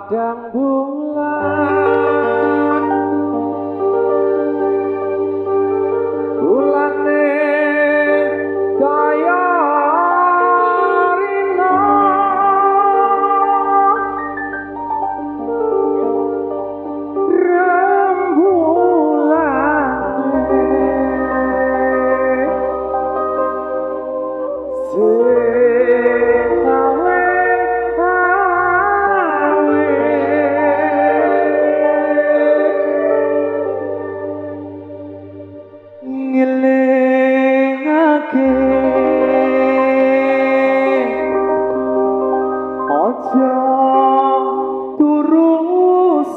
padang bulan bulane kaya rina ngelingake aja turu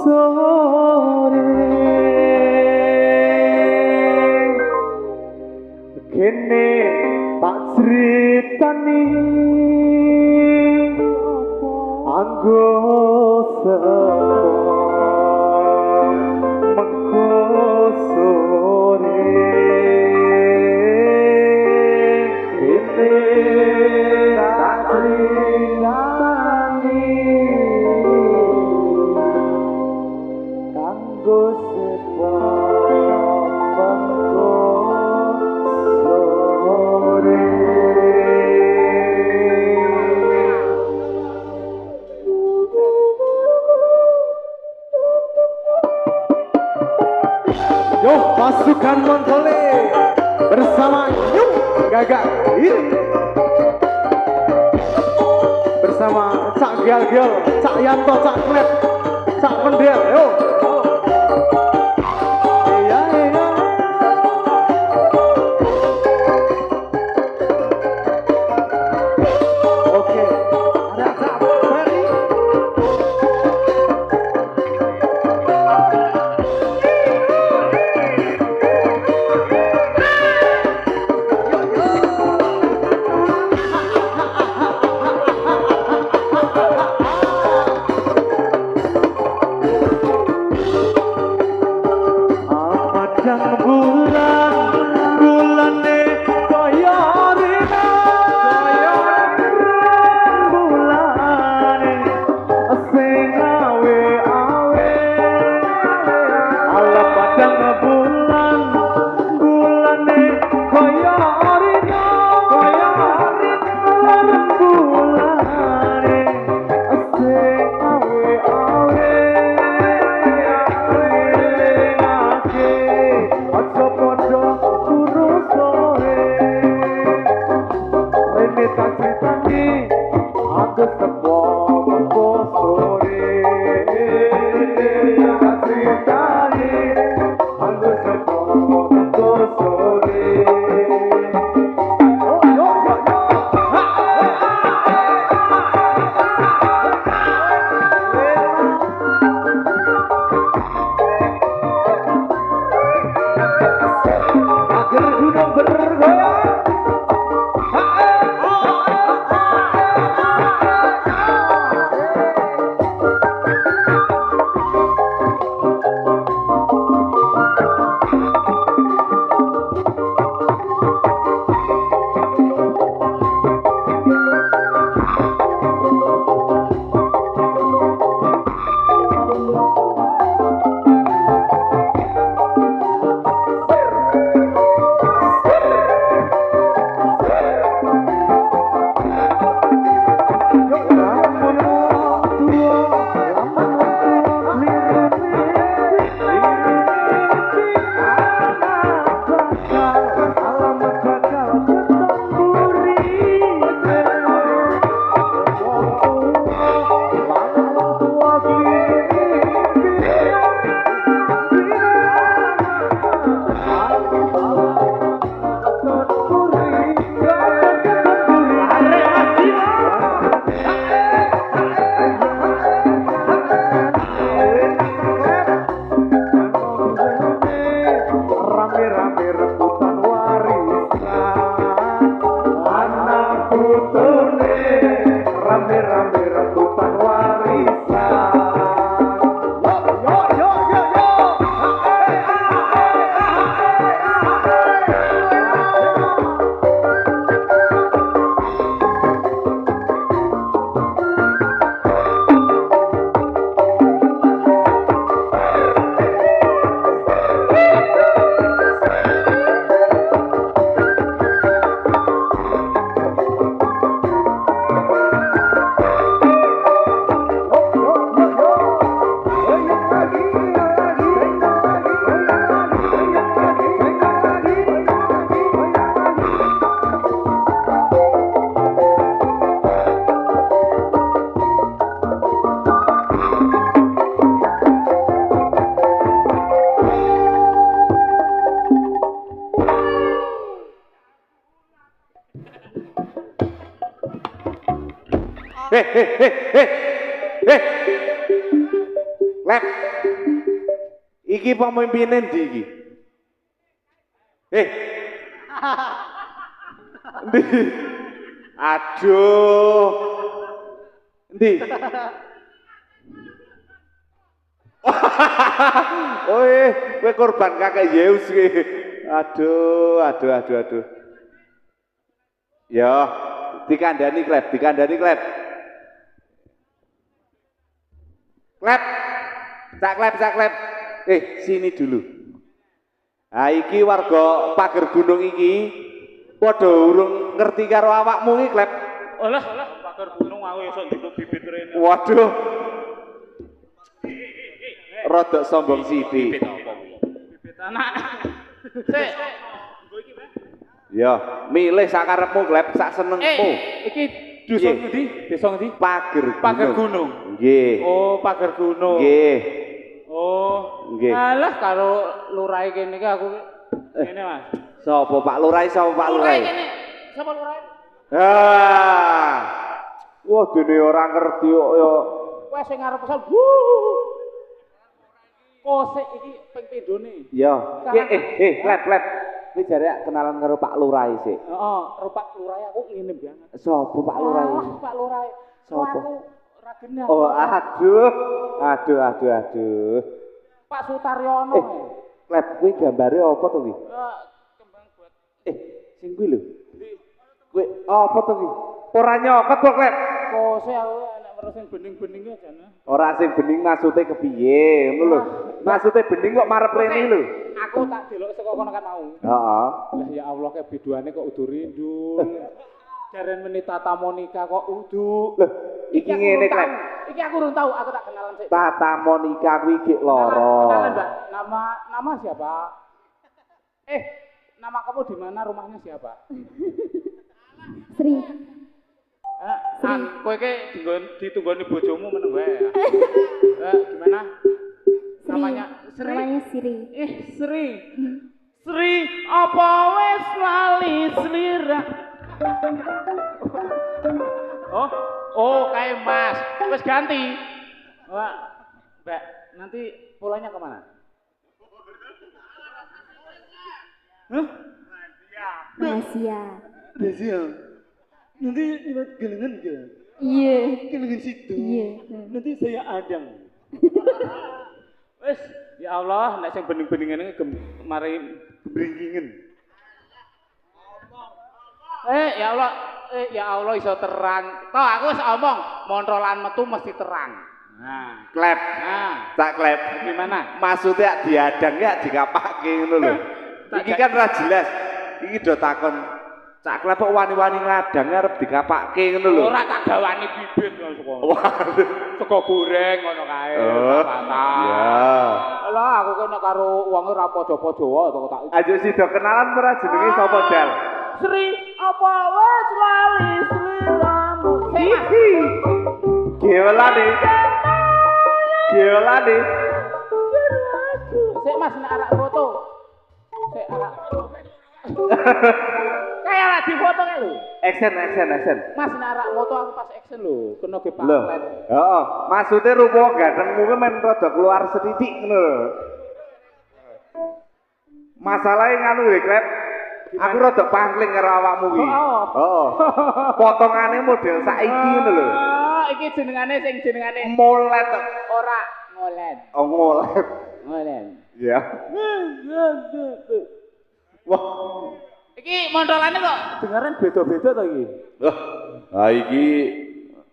sore kene tak critani anggo sepo mengko sore kene tak critani anggo sepo mengko sore. Yo, pasukan Montole bersama Yung Gagak ini bersama Cak Gial-Gial, Cak Yanto, Cak Klet, Cak Pendel. Yo, iya iya. Oke, ada Cak Ferry. Heh. Lep. Iki pemimpinnya ndi iki? Ndi? Aduh. Ndi? Kowe korban kakek Yeus iki. Aduh. Ya, dikandani klep. Klep. Cak klep. Sini dulu. Nah, iki warga pager gunung iki padha urung ngerti karo awakmu iki, klep. Alah, pager gunung aku iso njupuk bibit rene. Waduh. Rodok sombong sithik. Bibit apa kuwi? Bibit anak. Sik. Nggo iki, Mas. Ya, milih sakarepmu, klep, sak senengmu. Iki dusun ngendi? Desa ngendi? Pager gunung. Nggih. Oh, pager gunung. Nggih. Oh. Nggih. Alah karo lurahe kene iki aku ngene, Mas. Sapa Pak Lurahe? Lurahe kene. Sapa lurahe? Wah, dene ora ngerti kok ya. Kowe sing ngarep pesal. Kosek iki ping pindhone. Ya. Klep. Kowe jare kenalan karo Pak Lurahe sik. Heeh, Pak Lurahe aku ngene banget. Sapa Pak Lurahe? Pak Lurahe. Sapa? Aku ora genah. Oh, aduh. Pak Sutaryono. Klep, kuwi gambare apa to kuwi? Kembang buat. Sing kuwi lho. Kuwi apa to kuwi? Ora nyokot kok, Klep. Kose aku nek weruh sing bening-beninge jane. Ora sing bening maksude kepiye, ngono lho. Maksude bening kok marep rene lho. Aku tak delok saka kono kan mau. Heeh. Lah ya Allah ke biduane kok udu rindul. Jaren meni Tata Monica kok udu. Loh, iki ngene, Klep. Iki aku urung tahu, aku tak kenalan sik. Tata Monica kuwi gek loro. Kenalan, Mbak. Nama siapa? Nama kamu di mana? Rumahnya siapa? Sri. Kowe iki ditunggoni bojomu meneng wae ya. Gimana? Namanya Sri. Namanya Sri. Sri. Sri apa wis lali slira? Kayak Mas. Wis ganti. Wah, Mbak, nanti pulangnya kemana? Malaysia. Nanti lewat gelengan enggak? Iya. Gelengan situ. Iya. Nanti saya adang. Wes, ya Allah, nek sing bening-beningan iki mari gembringingen. Ya Allah iso terang. Toh aku wis omong, montrolan metu mesti terang. Nah, Klep. Cak Klep. Gimana? Maksudnya diadang ya dikapake ngono lho. Iki kan ora jelas. Iki do takon Cak Klep kok wani-wani ngadang arep dikapake ngono lho. Ora tak gawani bibit kok. Sego goreng ngono kae. Ya. Lah aku kene karo wong ora padha-padha to tak. Ayo sida kenalan ora jenenge sapa Jal? Sri apa wis lali sliramu? Giolane. Sik Mas nek arek foto. Sik arek. Kayak arek di foto kae lho. Action. Mas nek arek foto aku pas action lho, kena ge Lho. paklet. Heeh, maksude rupa gantengmu ki men rada keluar setitik ngono lho. Masalahe nganu lho, Klep. Aku rada pangling karo awakmu ki. Heeh. Potongane model saiki ngono lho. Iki jenengane Molet. ora ngolen. Oh, molet. Ngolen. Ya. Wah, Iki montolane kok dengeran beda-beda to iki. Iki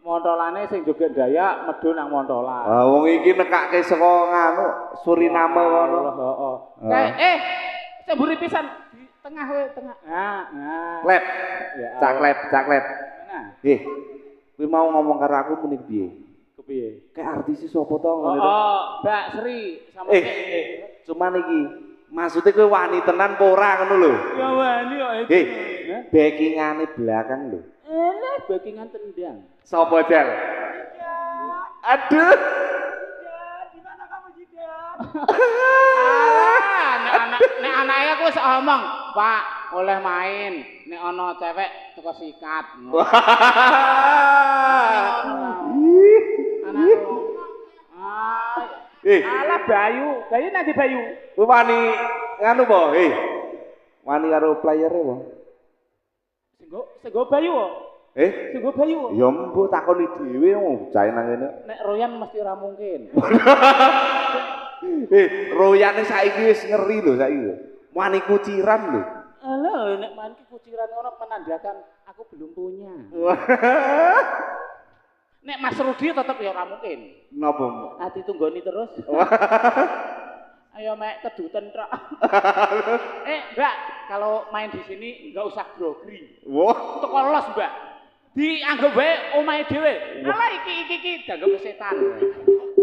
Montolane sing joget Dayak medhu nang montolan. wong iki nekake saka nganu Suriname ngono. Heeh. Kayak semburi pisan di tengah we tengah. Klep. Ya, Cak Klep. Nah, Kuwi mau ngomong karo aku muni piye? kepiye? Kayak artis sapa to ngono to? Mbak Sri sama Cuman iki maksudnya kowe wani tenan apa ora ngono lho. Ya wani kok. Backingane belakang lho. Backingan tendang. Sapa Jal? Aduh. Di mana kamu Jidat? Nek anake aku wis omong, Pak, oleh main. Nek ana cewek teko sikat. Alah Bayu nanti Bayu. Kowe wani nganu po, wani karo playere po. Sego Bayu kok. Sego Bayu kok. Ya mbok takoni dhewe bocah nang kene. Nek royan mesti ora mungkin. Royane saiki wis ngeri lho saiki. Wani kuciran lho. Alah nek manki kuciran ngono menandakan aku belum punya. Nek Mas Rudi tetep ya ora mungkin. Napa? Hati tunggoni terus. Ayo mek keduten tok. Mbak, kalau main di sini enggak usah grogri. Wah, teko los, Mbak. Dianggap wae omahe dhewe. Alah iki dianggap setan.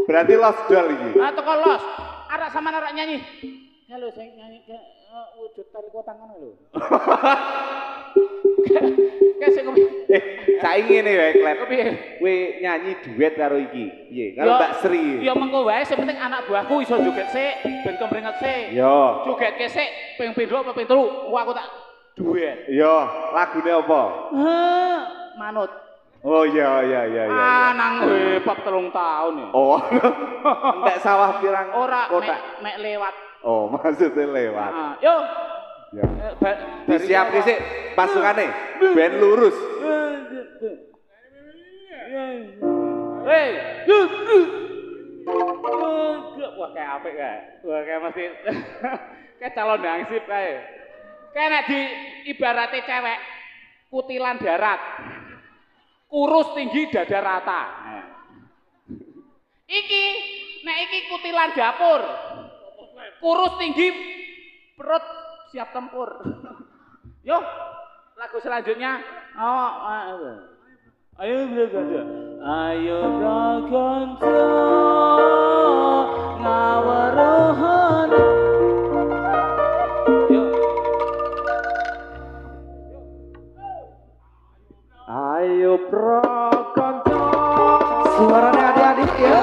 Berarti los dol iki. Teko los. Arak sama arak nyanyi. Halo sing nyanyi wujud tali kotangan lho. Kayak sing saiki ngene wae, Klep. Piye? Kowe nyanyi duet karo iki. Piye? Karo Mbak Sri. Ya mengko wae, sing penting anak buahku iso joget sik, ben kemringet sik. Yo. Jogetke sik, ping pindho apa ping telu, aku tak duet. Yo, lagune apa? Manut. Oh iya. Nang bab 3 tahun ya. Oh. Entek sawah pirang ora kotak. mek lewat. Oh, maksudnya lewat. Yo. Ya. Disiapke sik pasukane ben lurus. Wah kayak apik kae. Wah kayak mesti kayak calon hansip kae. Kayak nek di ibarate cewek kutilan darat. Kurus tinggi dada rata. Iki kutilan dapur. Kurus tinggi perut siap tempur. Yo, lagu selanjutnya. Ayo Braganta. Ayo Braganta ngawarohan. Yo. Ayo Braganta. Suaranya adik-adik ya.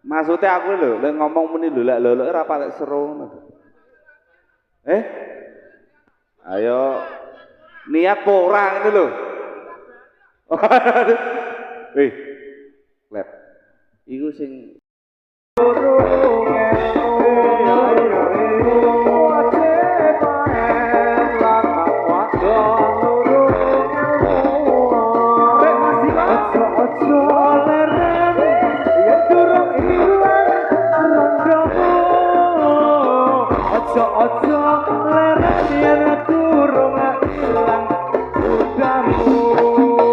Maksudnya aku lho, lek ngomong muni lho ora patek seru ngono. Ayo niat po ora ngene lho. Lep. Iku sing Ojo leren yen durung ilang udamu.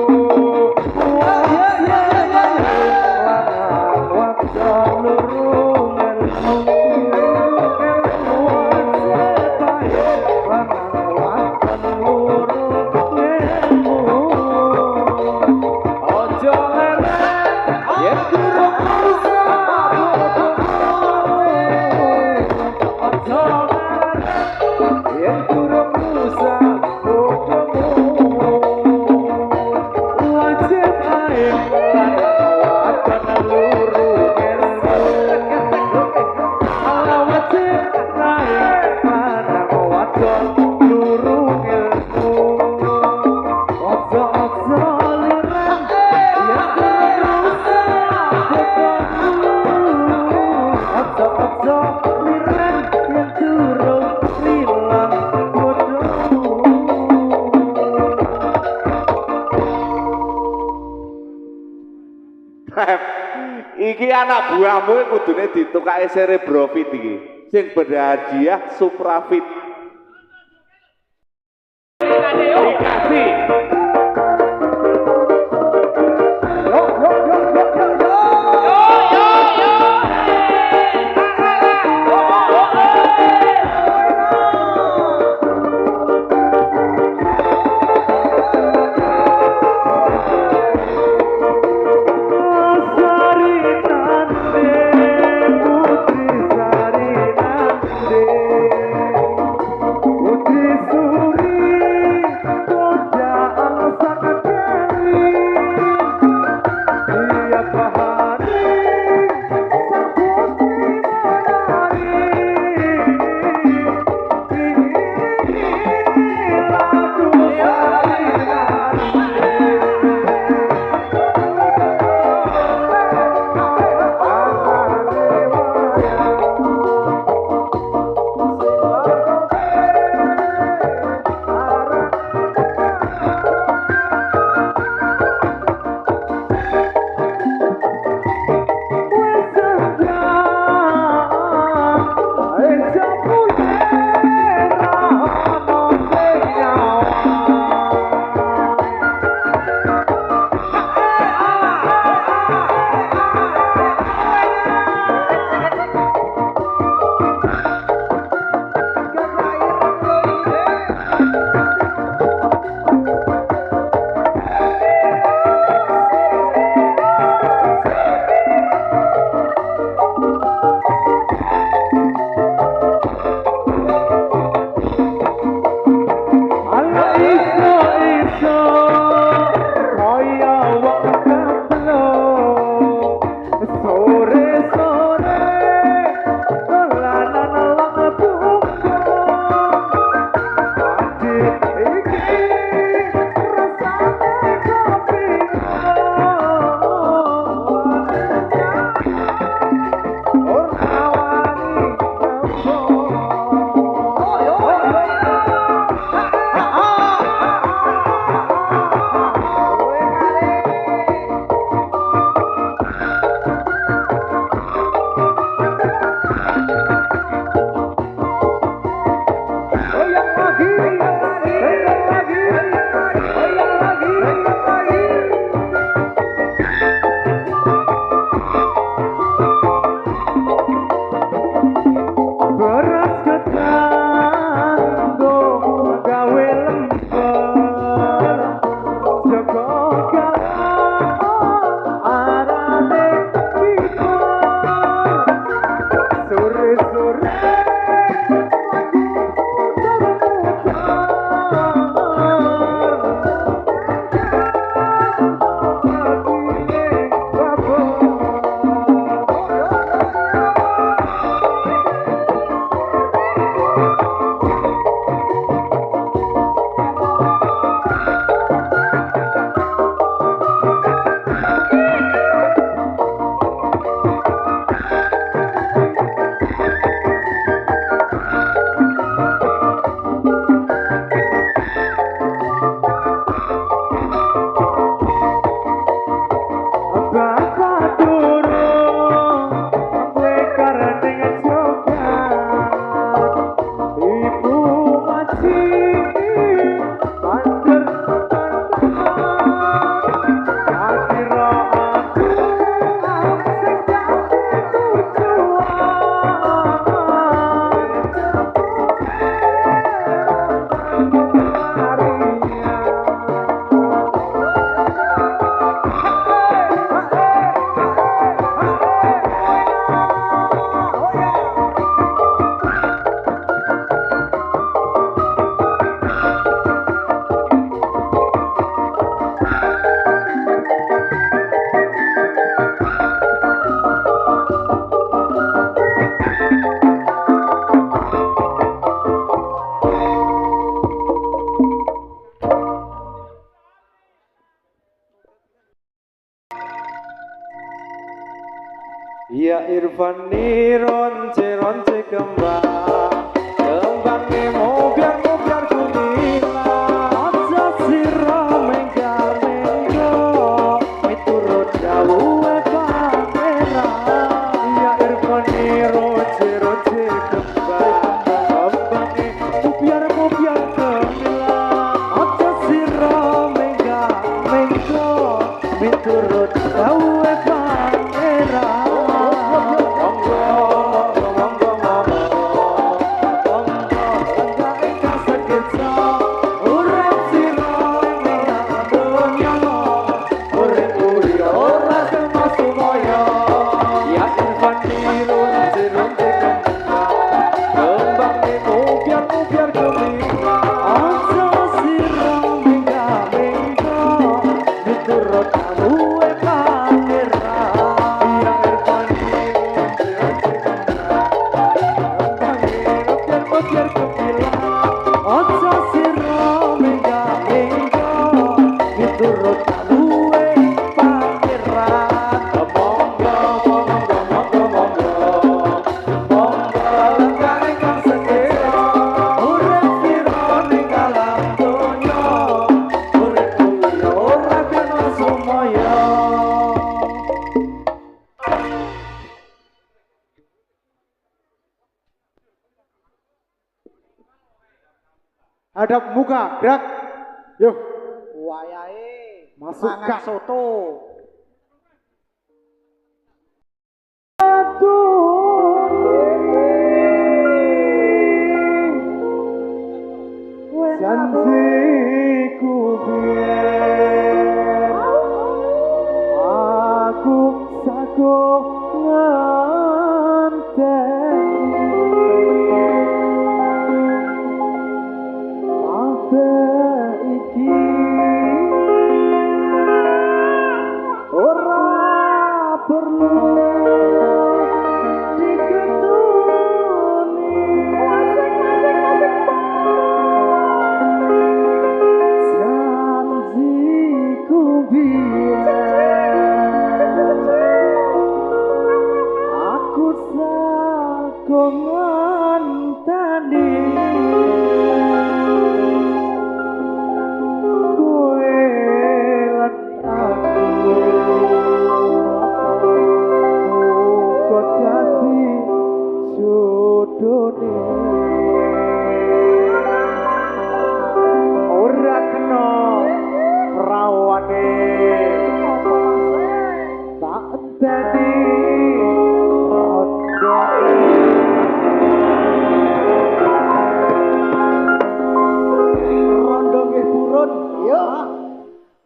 Iki anak buahmu kudune ditukake Cerebrofit iki. Sing berhadiah Suprafit. Dikasih. Putri Suri, kau Irfani ronce kembang kembang biar gemilang aja sira mengga-mengga miturut dawuhe pangeran ya Irfani ronce kembang biar gemilang aja sira mengga-mengga miturut dawuhe pangeran. Hadap muka, gerak. Yuk. Wayahe Masuk mangan Kak. soto. Janjiku biyen aku sago ngenteni apa iki ora perlu diketuni janjiku biyen aku sago ngenteni kowe lan aku kok dadi jodone ora kena prawane tak enteni rondo nggih purun yo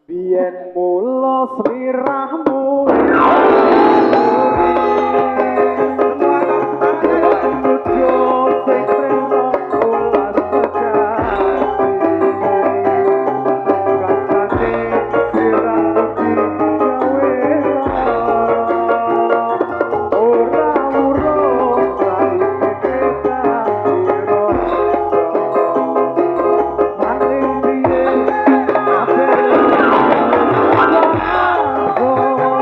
biyen mula sliramu Oh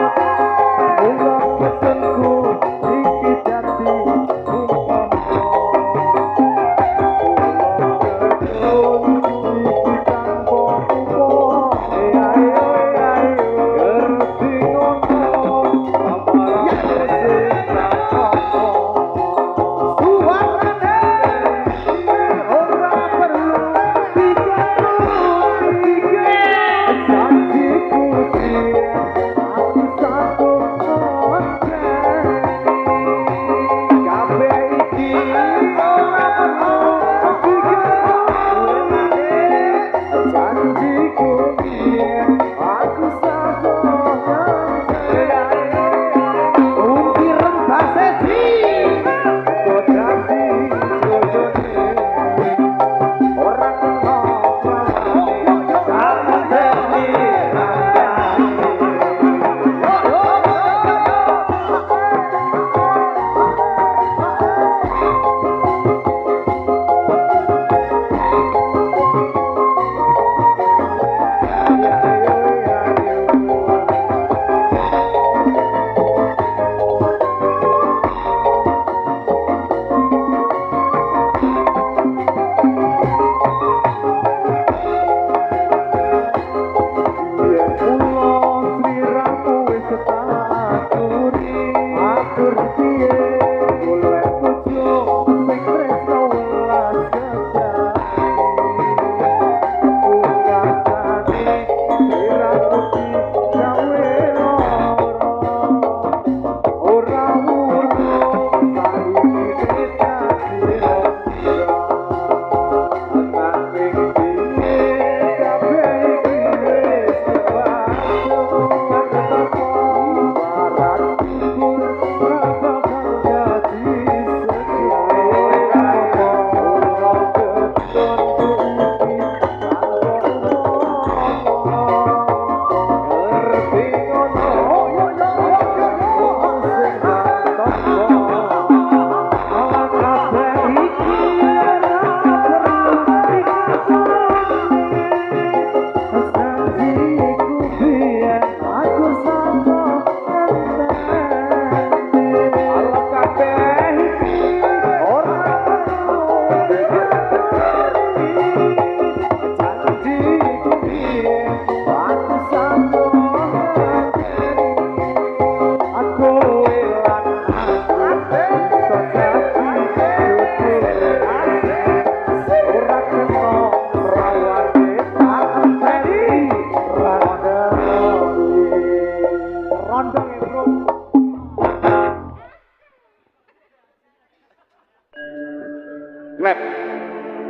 Klep.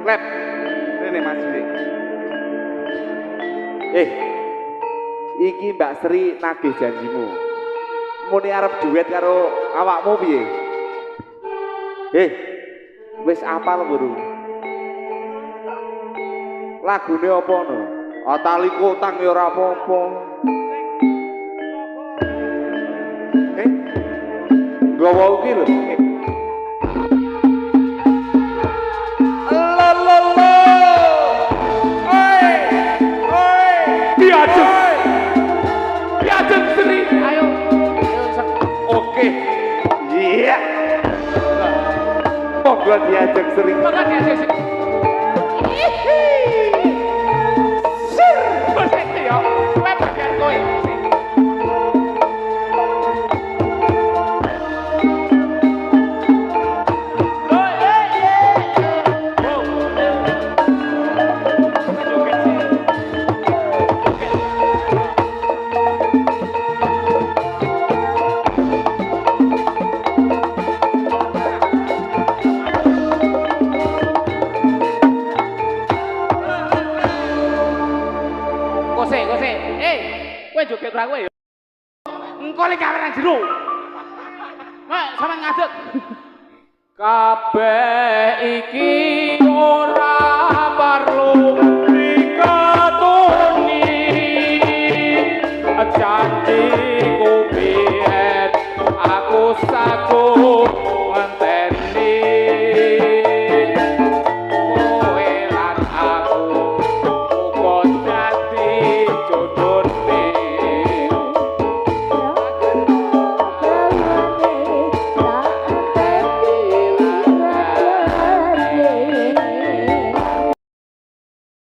Klep. Rene Mas Dik. Iki Mbak Sri nagih janjimu. Muni arep duet karo awakmu piye? Wis apal burung. Lagune apa no? Atali kotang ya ora apa-apa. Gawa iki lho. Diajeng Sri, ayo. Oke. Iya. Monggo diajeng Sri. Monggo diajeng Sri. Bos iki yo, kowe bagian kowe. Kowe joget ora kowe ya. Engko lek kaweran jero. Mak sampean ngadeg. Kabeh iki ora